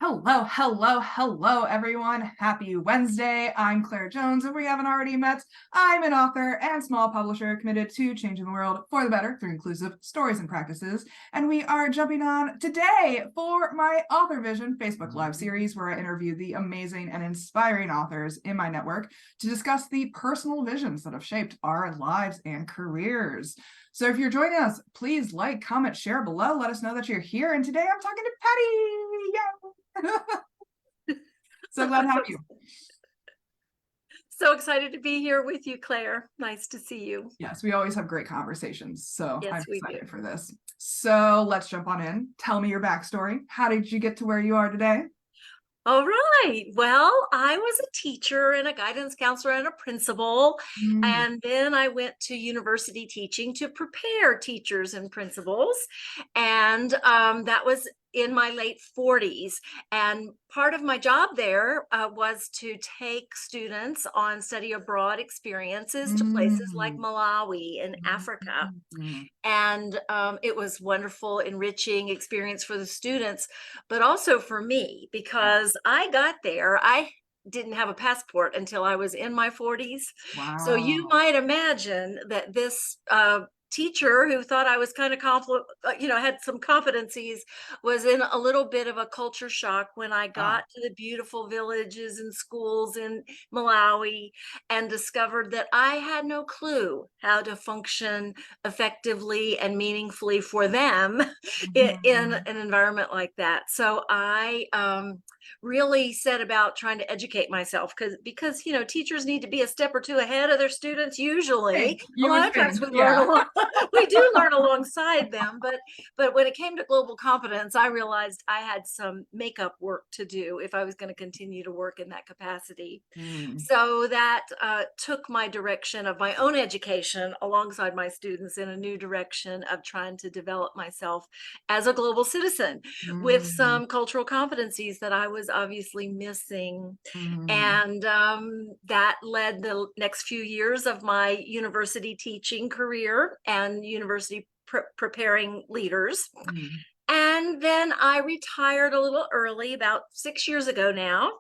Hello, hello, hello, everyone. Happy Wednesday. I'm Claire Jones. If we haven't already met, I'm an author and small publisher committed to changing the world for the better through inclusive stories and practices. And we are jumping on today for my Authorvision Facebook Live series, where I interview the amazing and inspiring authors in my network to discuss the personal visions that have shaped our lives and careers. So if you're joining us, please like, comment, share below. Let us know that you're here. And today I'm talking to Patti. Yay! So glad to have you. So excited to be here with you, Claire. Nice to see you. Yes, we always have great conversations. So Yes, I'm we excited do. for this. So let's jump on in. Tell me your backstory. How did you get to where you are today? All right. Well, I was a teacher and a guidance counselor and a principal. And then I went to university teaching to prepare teachers and principals. And that was in my late 40s. And part of my job there was to take students on study abroad experiences to places like Malawi and Africa. And it was wonderful, enriching experience for the students, but also for me, because I got there, I didn't have a passport until I was in my 40s. So you Wow. might imagine that this teacher who thought I was kind of had some competencies, was in a little bit of a culture shock when I got to the beautiful villages and schools in Malawi and discovered that I had no clue how to function effectively and meaningfully for them in an environment like that. So I really set about trying to educate myself because teachers need to be a step or two ahead of their students usually. Hey, A you lot would of times think, we learn yeah. along we do learn alongside them, but when it came to global competence, I realized I had some makeup work to do if I was going to continue to work in that capacity. So that took my direction of my own education alongside my students in a new direction of trying to develop myself as a global citizen with some cultural competencies that I was obviously missing. And that led the next few years of my university teaching career and university preparing leaders. And then I retired a little early, about 6 years ago now,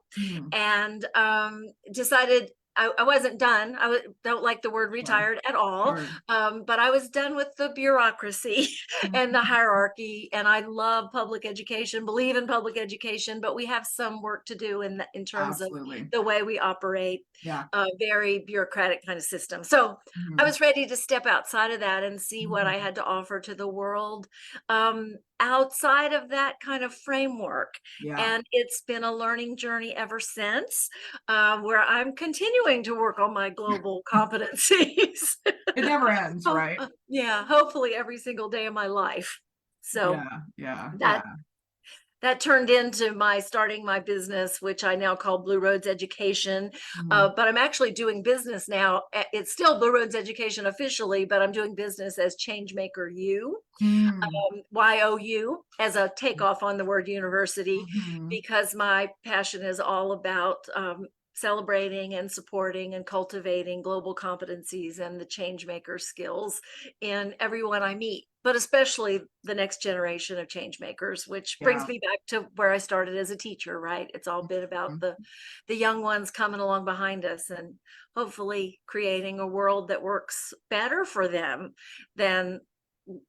and decided I wasn't done. Don't like the word retired at all, but I was done with the bureaucracy and the hierarchy. And I love public education, believe in public education, but we have some work to do in terms of Absolutely. the way we operate Yeah. a very bureaucratic kind of system. So I was ready to step outside of that and see what I had to offer to the world outside of that kind of framework. Yeah. And it's been a learning journey ever since, where I'm continuing to work on my global competencies. It never ends, right? Yeah, hopefully every single day of my life. So Yeah, yeah, yeah. that that turned into my starting my business, which I now call Blue Roads Education. But I'm actually doing business now. It's still Blue Roads Education officially, but I'm doing business as Changemaker U, YOU, as a takeoff on the word university, because my passion is all about celebrating and supporting and cultivating global competencies and the change maker skills in everyone I meet, but especially the next generation of change makers, which brings Yeah. me back to where I started as a teacher, right? It's all been about the young ones coming along behind us and hopefully creating a world that works better for them than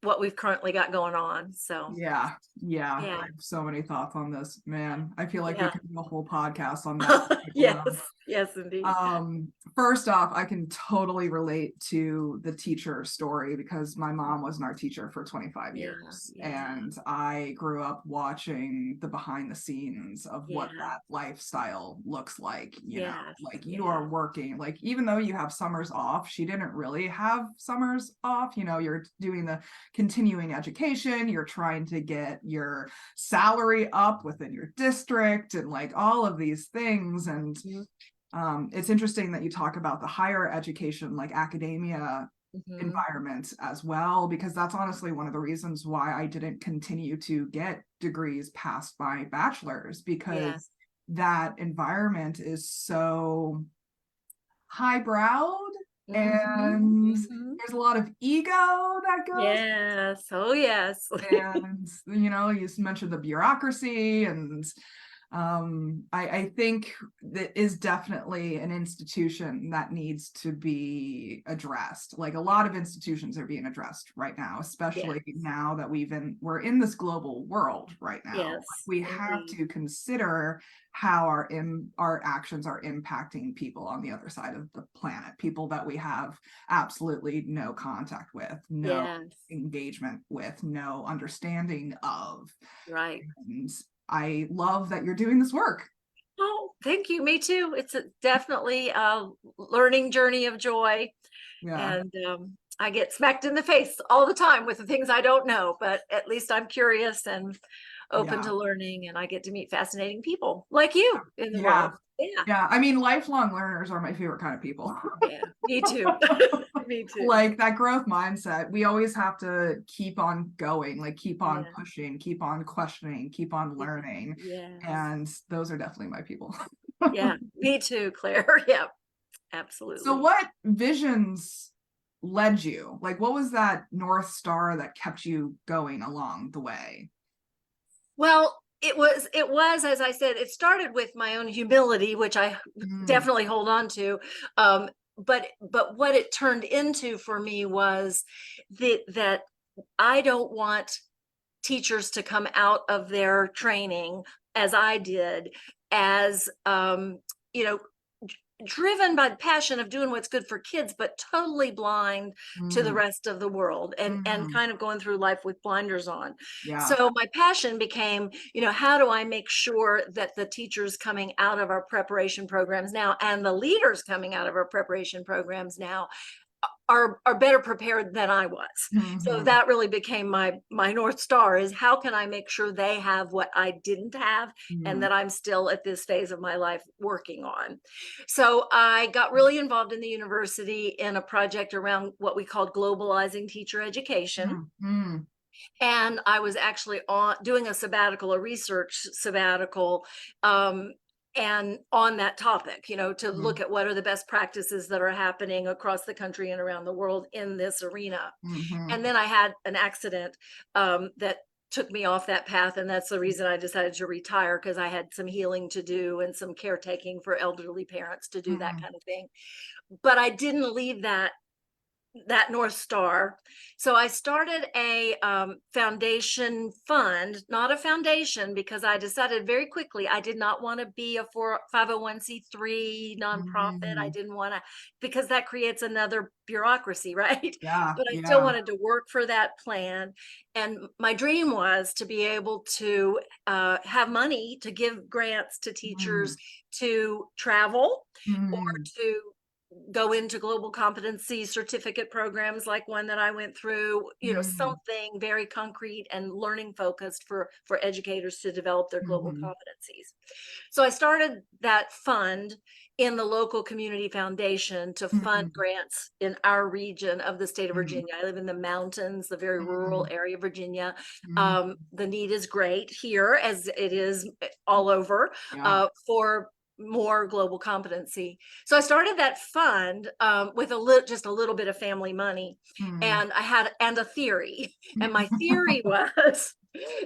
what we've currently got going on. So Yeah. I yeah. have so many thoughts on this, man. I feel like we Yeah. could do a whole podcast on that topic alone. Yes, indeed. First off, I can totally relate to the teacher story because my mom was an art teacher for 25 years. And I grew up watching the behind the scenes of what that lifestyle looks like. You know, like you are working, like even though you have summers off, she didn't really have summers off. You know, you're doing the continuing education, you're trying to get your salary up within your district and like all of these things. And it's interesting that you talk about the higher education, like academia environment as well, because that's honestly one of the reasons why I didn't continue to get degrees past my bachelor's, because that environment is so highbrowed and there's a lot of ego that goes. Yes. Oh, yes. And, you know, you mentioned the bureaucracy and I think that is definitely an institution that needs to be addressed. Like a lot of institutions are being addressed right now, especially now that we're in this global world right now. Yes, We have indeed. to consider how our actions are impacting people on the other side of the planet, people that we have absolutely no contact with, no Yes, engagement with, no understanding of. right. And I love that you're doing this work. Oh, thank you. Me too. It's definitely a learning journey of joy. Yeah. And I get smacked in the face all the time with the things I don't know, but at least I'm curious and open Yeah. to learning, and I get to meet fascinating people like you in the Yeah. world. Yeah. Yeah. I mean, lifelong learners are my favorite kind of people. Yeah. Me too. Me too. Like that growth mindset. We always have to keep on going, like keep on Yeah. pushing, keep on questioning, keep on learning. Yes. And those are definitely my people. Yeah. Me too, Claire. Yeah. So Absolutely. what visions led you? Like what was that North Star that kept you going along the way? Well, it was, as I said, it started with my own humility, which I Mm, definitely hold on to. Um, but what it turned into for me was that I don't want teachers to come out of their training as I did, as you know, driven by the passion of doing what's good for kids, but totally blind to the mm, rest of the world, and mm, kind of going through life with blinders on. yeah. So my passion became, how do I make sure that the teachers coming out of our preparation programs now, and the leaders coming out of our preparation programs now, are better prepared than I was. So Mhm, that really became my North Star, is how can I make sure they have what I didn't have, and mhm, that I'm still at this phase of my life working on. So I got really involved in the university in a project around what we called globalizing teacher education. mm, mm, And I was actually on doing a sabbatical, a research sabbatical, um, and on that topic, to mm, look at what are the best practices that are happening across the country and around the world in this arena. mhm, And then I had an accident that took me off that path, and that's the reason I decided to retire, because I had some healing to do and some caretaking for elderly parents to do, that mm, kind of thing. But I didn't leave that North Star. So I started a foundation fund, not a foundation, because I decided very quickly I did not want to be a 501c3 nonprofit. I mm. didn't want to, because that creates another bureaucracy, right? Yeah, But I still yeah. wanted to work for that plan. And my dream was to be able to have money to give grants to Mm, teachers to travel, or mm, to go into global competency certificate programs like one that I went through, mm, something very concrete and learning focused for educators to develop their global mhm, competencies. So I started that fund in the local community foundation to fund mm, grants in our region of the state of mm, Virginia. I live in the mountains, the very rural mm, area of Virginia. mm. The need is great here, as it is all over, Yeah. for more global competency. So I started that fund with just a little bit of family money, Mm. and a theory. And my theory was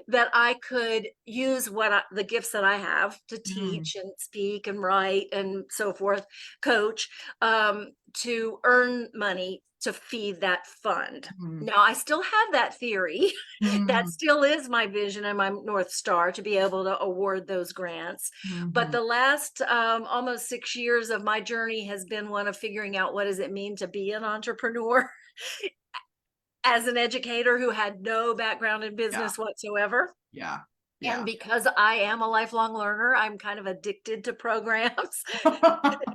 that I could use the gifts that I have to Mm, teach and speak and write and so forth, coach, to earn money to feed that fund. mm, Now I still have that theory. That mm, still is my vision and my North Star, to be able to award those grants. But mhm. the last almost 6 years of my journey has been one of figuring out, what does it mean to be an entrepreneur as an educator who had no background in Yeah, business whatsoever. yeah, And yeah. because I am a lifelong learner, I'm kind of addicted to programs.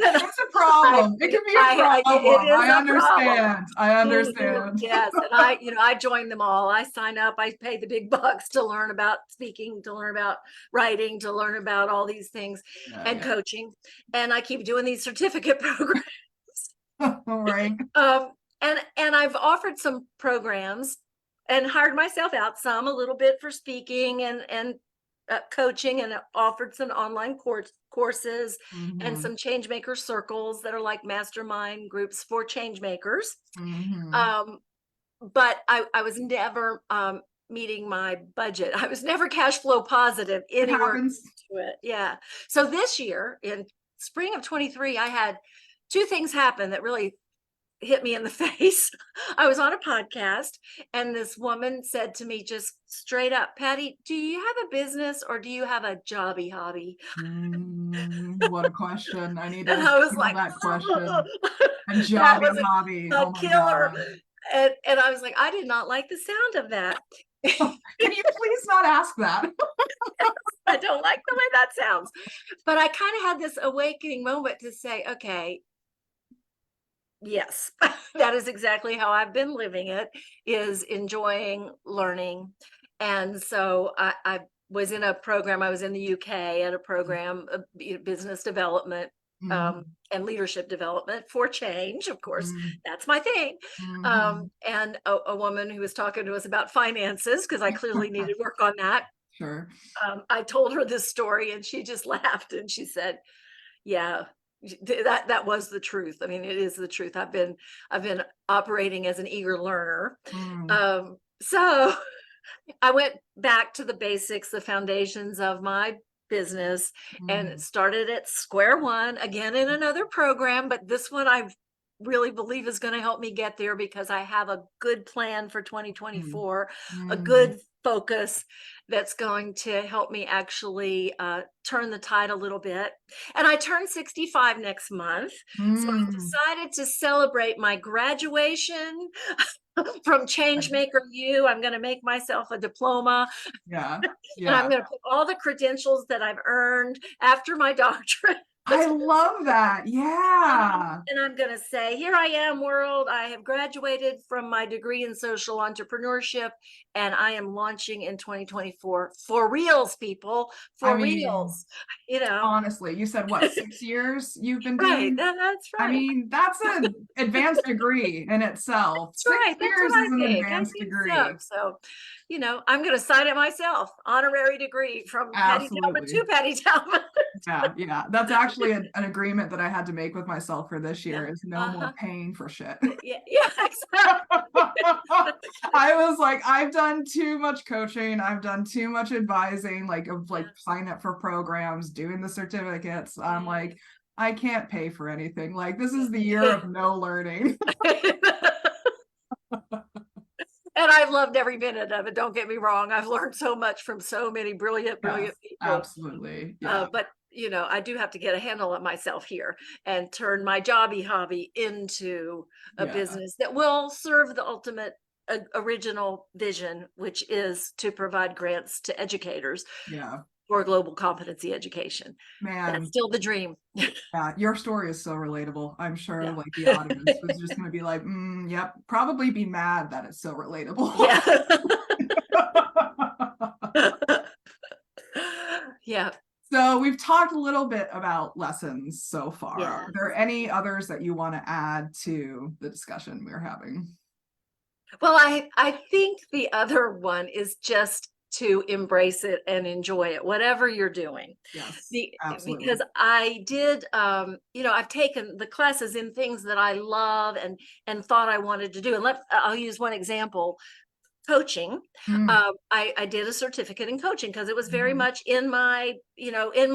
And It's a problem. It can be a it problem. is I a problem. understand. I Mhm. understand. Yes, and I join them all. I sign up, I pay the big bucks to learn about speaking, to learn about writing, to learn about all these things, Yeah, and yeah. coaching. And I keep doing these certificate programs. All right. Um, and I've offered some programs and hired myself out some a little bit for speaking and coaching, and offered some online courses and Mhm, some change maker circles that are like mastermind groups for change makers. mhm, Um, but I was never meeting my budget. I was never cash flow positive It anywhere happens. to it. Yeah. So this year in spring of 23, I had two things happen that really hit me in the face. I was on a podcast and this woman said to me just straight up, Patty, do you have a business or do you have a jobby hobby? What a question. I need And to I was feel like, that question. A that jobby was hobby. a Oh my killer. God. And I was like, I did not like the sound of that. Can you please not ask that? I don't like the way that sounds. But I kind of had this awakening moment to say, okay, yes, that is exactly how I've been living it, is enjoying learning. And so I was in a program, I was in the UK at a program of business development Mhm. and leadership development for change. Of course, Mhm. that's my thing. Mhm. And a woman who was talking to us about finances, because I clearly needed work on that. Sure. I told her this story and she just laughed and she said, yeah, that was the truth. I mean, it is the truth. I've been operating as an eager learner. Mm. So I went back to the basics, the foundations of my business, and Mm. started at square one again in another program. But this one I really believe is going to help me get there because I have a good plan for Mm. 2024, a Mm. good focus that's going to help me actually turn the tide a little bit. And I turn 65 next month. So I've Mm. decided to celebrate my graduation from Right. Changemaker U. I'm going to make myself a diploma Yeah. and I'm Yeah. going to put all the credentials that I've earned after my doctorate. I love that. Yeah. And I'm going to say, here I am, world. I have graduated from my degree in social entrepreneurship, and I am launching in 2024 for reals, people, I for mean, reals. You know, honestly, you said what, 6 years you've been right? doing? That's I right. mean, that's an advanced degree in itself. That's Six right. That's what years I is an think. I advanced think so. degree. So, I'm going to sign it myself. Honorary degree from Patti Talbot Absolutely. to Patti Talbot. Yeah, yeah. That's actually an agreement that I had to make with myself for this Yeah. year is no more Uh-huh. paying for shit. Yeah. Yeah. Exactly. I was like, I've done too much coaching. I've done too much advising, like Yeah. sign up for programs, doing the certificates. I'm Yeah. like, I can't pay for anything. Like, this is the year Yeah. of no learning. And I've loved every minute of it. Don't get me wrong. I've learned so much from so many brilliant, Yes, brilliant people. absolutely. Yeah. But I do have to get a handle on myself here and turn my jobby hobby into a Yeah. business that will serve the ultimate original vision, which is to provide grants to educators Yeah. for global competency education. That's Man, still the dream. yeah, your story is so relatable. I'm sure Yeah. like the audience was just gonna be like, yep, probably be mad that it's so relatable. Yeah. Yeah. So we've talked a little bit about lessons so far. Yeah. Are there any others that you want to add to the discussion we're having? Well, I think the other one is just to embrace it and enjoy it, whatever you're doing. Yes, Because absolutely. I did, I've taken the classes in things that I love and thought I wanted to do. And I'll use one example. Coaching. Mm, I did a certificate in coaching because it was very mhm, much in my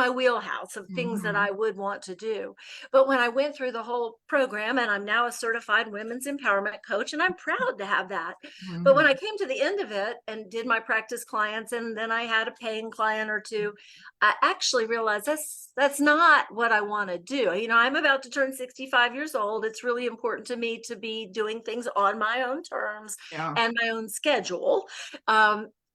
wheelhouse of things that mhm, I would want to do. But when I went through the whole program, and I'm now a certified women's empowerment coach, and I'm proud to have that. But when I mhm, came to the end of it and did my practice clients, and then I had a paying client or two, I actually realized that's not what I want to do. I'm about to turn 65 years old. It's really important to me to be doing things on my own terms yeah, and my own schedule.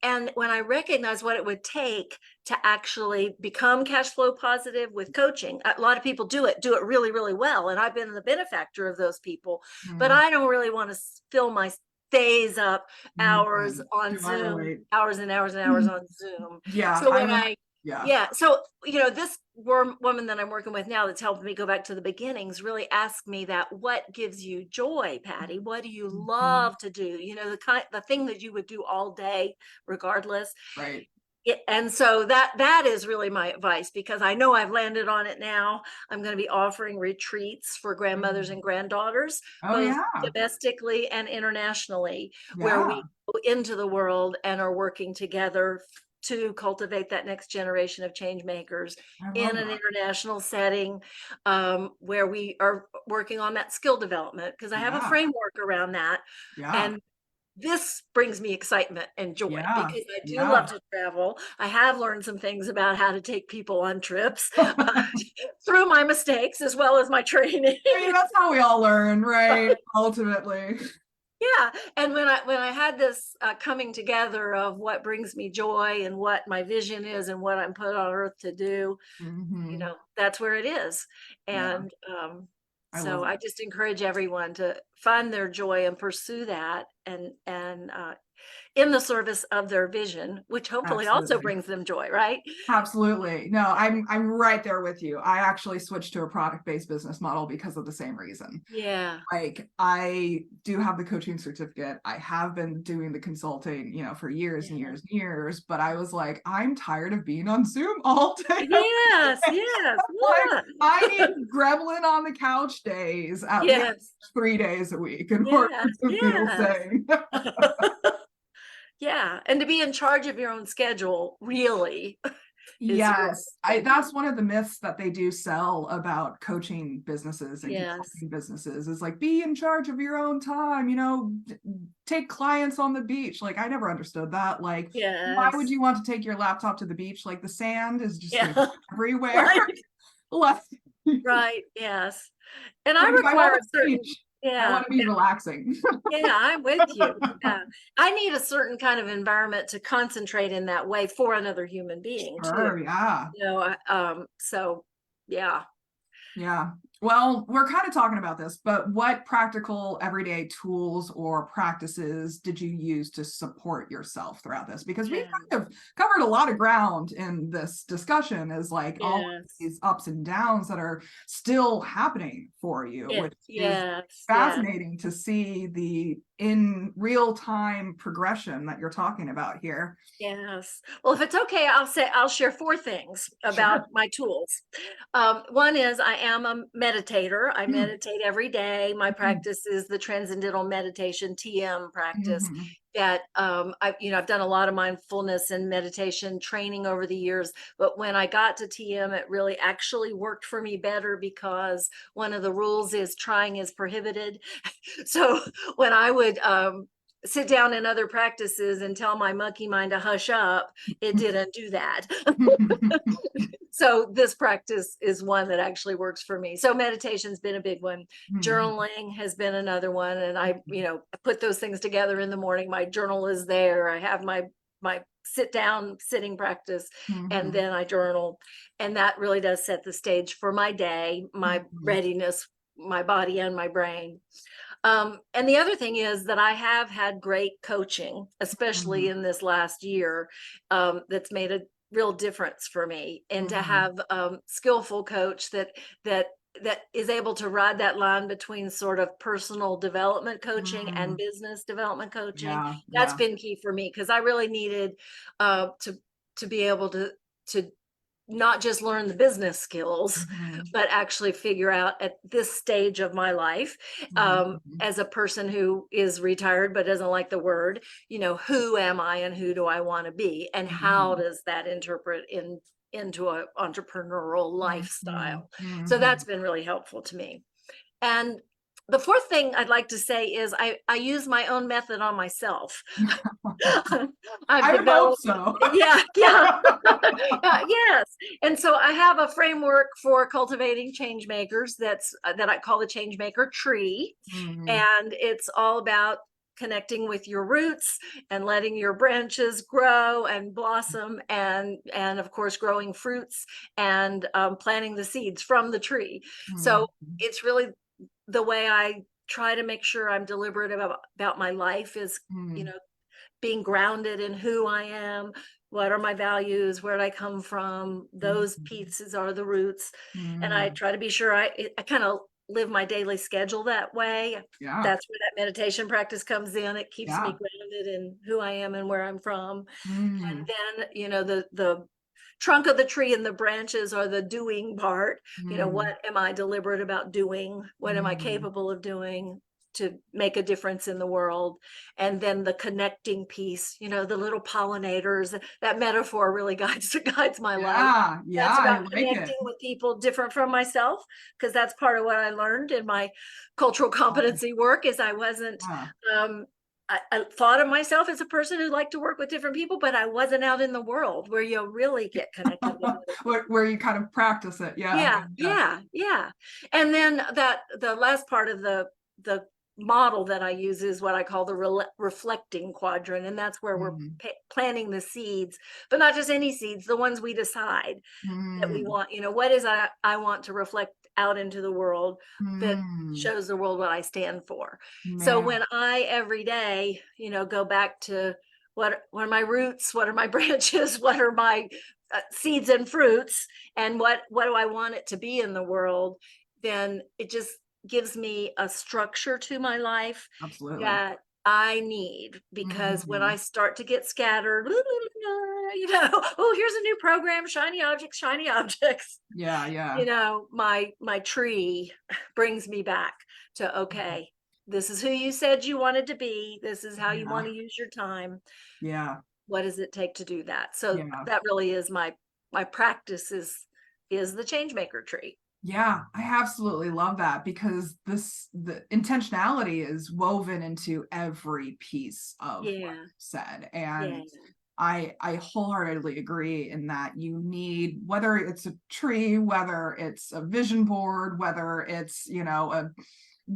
And when I recognized what it would take to actually become cash flow positive with coaching, a lot of people do it really, really well. And I've been the benefactor of those people, but mm, I don't really want to fill my days up hours man, on do I Zoom, relate? hours and hours and hours on Zoom. Yeah, So I when was, I yeah. yeah. So, this woman that I'm working with now that's helping me go back to the beginnings really asked me that, what gives you joy, Patty? What do you Mhm, love to do? The thing that you would do all day, regardless. right. And so that is really my advice, because I know I've landed on it now. I'm going to be offering retreats for grandmothers and granddaughters, Oh both yeah. domestically and internationally, where Yeah. we go into the world and are working together to cultivate that next generation of change makers I in love an that. international setting, where we are working on that skill development, because I have a Yeah. framework around that. Yeah. And this brings me excitement and joy, Yeah. because I do Yeah. love to travel. I have learned some things about how to take people on trips, through my mistakes as well as my training. I mean, that's how we all learn, right? Ultimately. Yeah, and when I had this coming together of what brings me joy and what my vision is and what I'm put on earth to do, Hmm. that's where it is. Yeah. And I so love I that. just encourage everyone to find their joy and pursue that, and in the service of their vision, which hopefully also Absolutely. brings them joy, right? Absolutely. No, I'm right there with you. I actually switched to a product-based business model because of the same reason. Yeah. Like, I do have the coaching certificate. I have been doing the consulting, for years and Yeah. years and years, but I was like, I'm tired of being on Zoom all day. Yes, yes, Like, yeah. I need gremlin on the couch days at least Yes, 3 days a week in order yes, to feel yes. sane. Yeah, and to be in charge of your own schedule really is really Yes, important. that's one of the myths that they do sell about coaching businesses and Yes, consulting businesses is like, be in charge of your own time, take clients on the beach. Like, I never understood that. Like, why would yes, you want to take your laptop to the beach? Like, the sand is just going to yeah, be everywhere. right, Like, right, yes. And I if I'm on require the a certain, beach, I yeah, want to be relaxing. yeah, I'm with you. Yeah. I need a certain kind of environment to concentrate in that way for another human being too. Sure, yeah. So yeah. Yeah. Well, we're kind of talking about this, but what practical everyday tools or practices did you use to support yourself throughout this? Because we've Yeah. kind of covered a lot of ground in this discussion, is like all of Yes. these ups and downs that are still happening for you, Yes. which is Yes. Yes. fascinating to see the in real time progression that you're talking about here. Yes. Well, if it's okay, I'll share four things about Sure. my tools. One is I am a meditator. I Mm-hmm. meditate every day. My practice is the Transcendental Meditation (TM) practice. Mm-hmm. That I've done a lot of mindfulness and meditation training over the years, but when I got to TM, it really actually worked for me better, because one of the rules is trying is prohibited. So when I would sit down in other practices and tell my monkey mind to hush up, it didn't do that. So this practice is one that actually works for me. So meditation's been a big one. Journaling has been another one. And I put those things together in the morning. My journal is there. I have my sit down sitting practice, and Mm-hmm. then I journal. And that really does set the stage for my day, my Mm-hmm. readiness, my body and my brain. And the other thing is that I have had great coaching, especially Mm-hmm. in this last year, that's made a real difference for me. And to Mm-hmm. have skillful coach that that is able to ride that line between sort of personal development coaching and Mm. business development coaching, Yeah, that's yeah. been key for me, because I really needed to be able to not just learn the business skills, Mhm, but actually figure out at this stage of my life, mhm, mhm, as a person who is retired but doesn't like the word, who am I and who do I want to be? And how mhm, does that interpret into an entrepreneurial mhm, lifestyle? So mhm. that's been really helpful to me. And the fourth thing I'd like to say is I use my own method on myself. I've I would hope developed, so. yeah, yeah, yes. And so I have a framework for cultivating change makers that I call the change maker tree. Mhm, And it's all about connecting with your roots and letting your branches grow and blossom, and of course growing fruits, and planting the seeds from the tree. So mhm, it's really the way I try to make sure I'm deliberate about my life is, you mhm, know, being grounded in who I am, what are my values, where did I come from? Those mhm, pieces are the roots. And I mhm. try to be sure I kind of live my daily schedule that way. Yeah, That's where that meditation practice comes in. It keeps me yeah. grounded in who I am and where I'm from. Mm, And then, the trunk of the tree and the branches are the doing part. mm, What am I deliberate about doing? What am I mm. capable of doing to make a difference in the world? And then the connecting piece, the little pollinators, that metaphor really guides my life. Yeah, yeah, That's I about like it. connecting with people different from myself, because that's part of what I learned in my cultural Oh, competency work is I wasn't yeah. um I thought of myself as a person who liked to work with different people, but I wasn't out in the world where you really get connected with other people. Where you kind of practice it. Yeah, Yeah, yeah, yeah, yeah. And then the last part of the model that I use is what I call the reflecting quadrant, and that's where we're mm, planting the seeds, but not just any seeds, the ones we decide that we mm, want. What is I want to reflect out into the world that mm. shows the world what I stand for. So Man, when I every day, go back to what are my roots, what are my branches, what are my seeds and fruits, and what do I want it to be in the world, then it just gives me a structure to my life absolutely. that I need, because when I Mhm. start to get scattered, oh, here's a new program, shiny objects, shiny objects. Yeah, yeah. My tree brings me back to, Mhm. okay, this is who you said you wanted to be. This is how you want Yeah, to use your time. yeah, What does it take to do that? So yeah. that really is my practice is the change maker tree. Yeah, I absolutely love that because the intentionality is woven into every piece of what Yeah, you said. yeah, And I wholeheartedly agree in that you need, whether it's a tree, whether it's a vision board, whether it's, a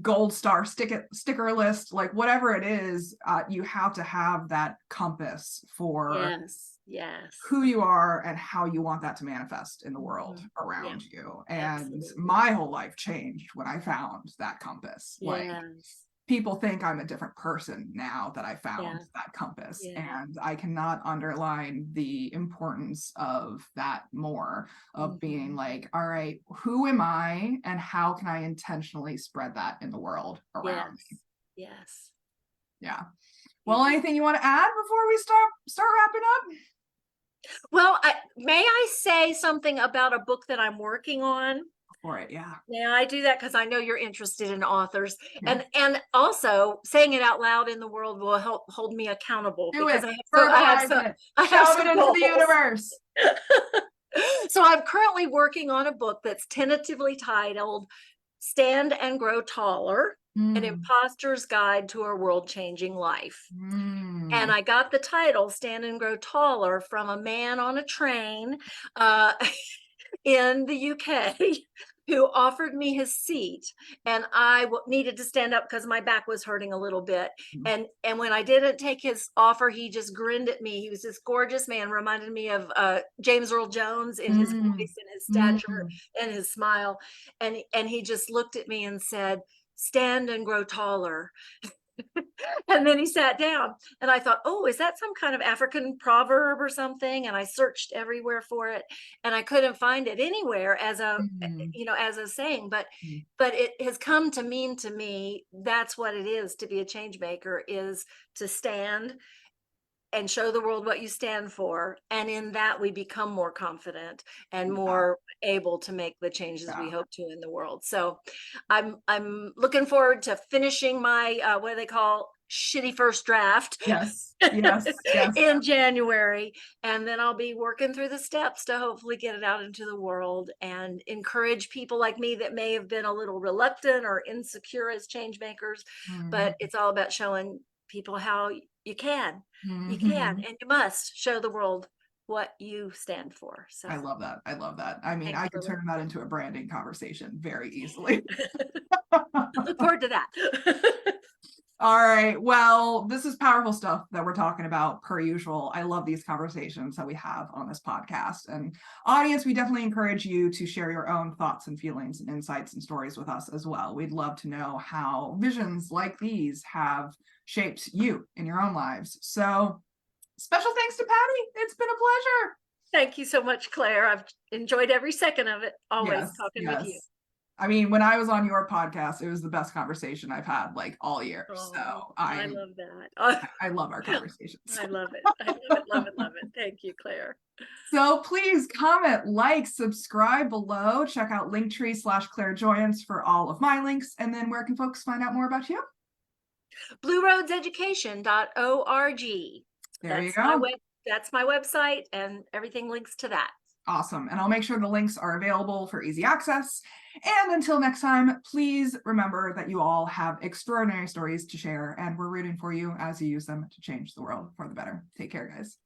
gold star sticker list, like whatever it is, you have to have that compass for yes, yes. who you are and how you want that to manifest in the world Mhm. Yeah, around you. And absolutely. my whole life changed when I found that compass. Like, Yes, people think I'm a different person now that I yeah, found that compass. yeah. And I cannot underline the importance of that more, of being Mhm. like, all right, who am I and how can I intentionally spread that in the world around me? Yes, yes. Yeah. Well, Beautiful. anything you want to add before we start wrapping up? Well, may I say something about a book that I'm working on? For it, yeah. May I do that? Because I know you're interested in authors, Yeah. and also saying it out loud in the world will help hold me accountable, Do because it. Verbalize it. I have Shout it some into the goals. universe. So I'm currently working on a book that's tentatively titled Stand and Grow Taller: An Mm, Imposter's Guide to a World-Changing Life. And mm, I got the title Stand and Grow Taller from a man on a train uh, in the UK who offered me his seat, and I needed to stand up because my back was hurting a little bit. mm, And when I didn't take his offer, he just grinned at me. He was this gorgeous man, reminded me of James Earl Jones in his mm, voice and his stature mm. and his smile. And he just looked at me and said, "Stand and grow taller." And then he sat down, and I thought, oh, is that some kind of African proverb or something? And I searched everywhere for it, and I couldn't find it anywhere as Mm, as a saying, but mm. it has come to mean to me that's what it is to be a change maker, is to stand and show the world what you stand for, and in that we become more confident and Yeah, more able to make the changes we yeah. hope to in the world. So I'm looking forward to finishing my what do they call shitty first draft Yes, yes, yes. in January, and then I'll be working through the steps to hopefully get it out into the world and encourage people like me that may have been a little reluctant or insecure as change makers. But Mhm, it's all about showing people how you can, mhm. and you must show the world what you stand for. I So love that. I love that. I mean, thanks I for could turn that into a branding conversation very easily. look forward to that. All right. Well, this is powerful stuff that we're talking about per usual. I love these conversations that we have on this podcast. And audience, we definitely encourage you to share your own thoughts and feelings and insights and stories with us as well. We'd love to know how visions like these have shaped you in your own lives. So special thanks to Patti. It's been a pleasure. Thank you so much, Claire. I've enjoyed every second of it. Always Yes, talking with you. yes. I mean, when I was on your podcast, it was the best conversation I've had like all year. So I love that. I love our conversations. I love it. I love it, love it, love it. Thank you, Claire. So please comment, like, subscribe below. Check out Linktree/Claire for all of my links. And then where can folks find out more about you? BlueRoadsEducation.org. There you go. That's my website, and everything links to that. Awesome. And I'll make sure the links are available for easy access. And until next time, please remember that you all have extraordinary stories to share, and we're rooting for you as you use them to change the world for the better. Take care, guys.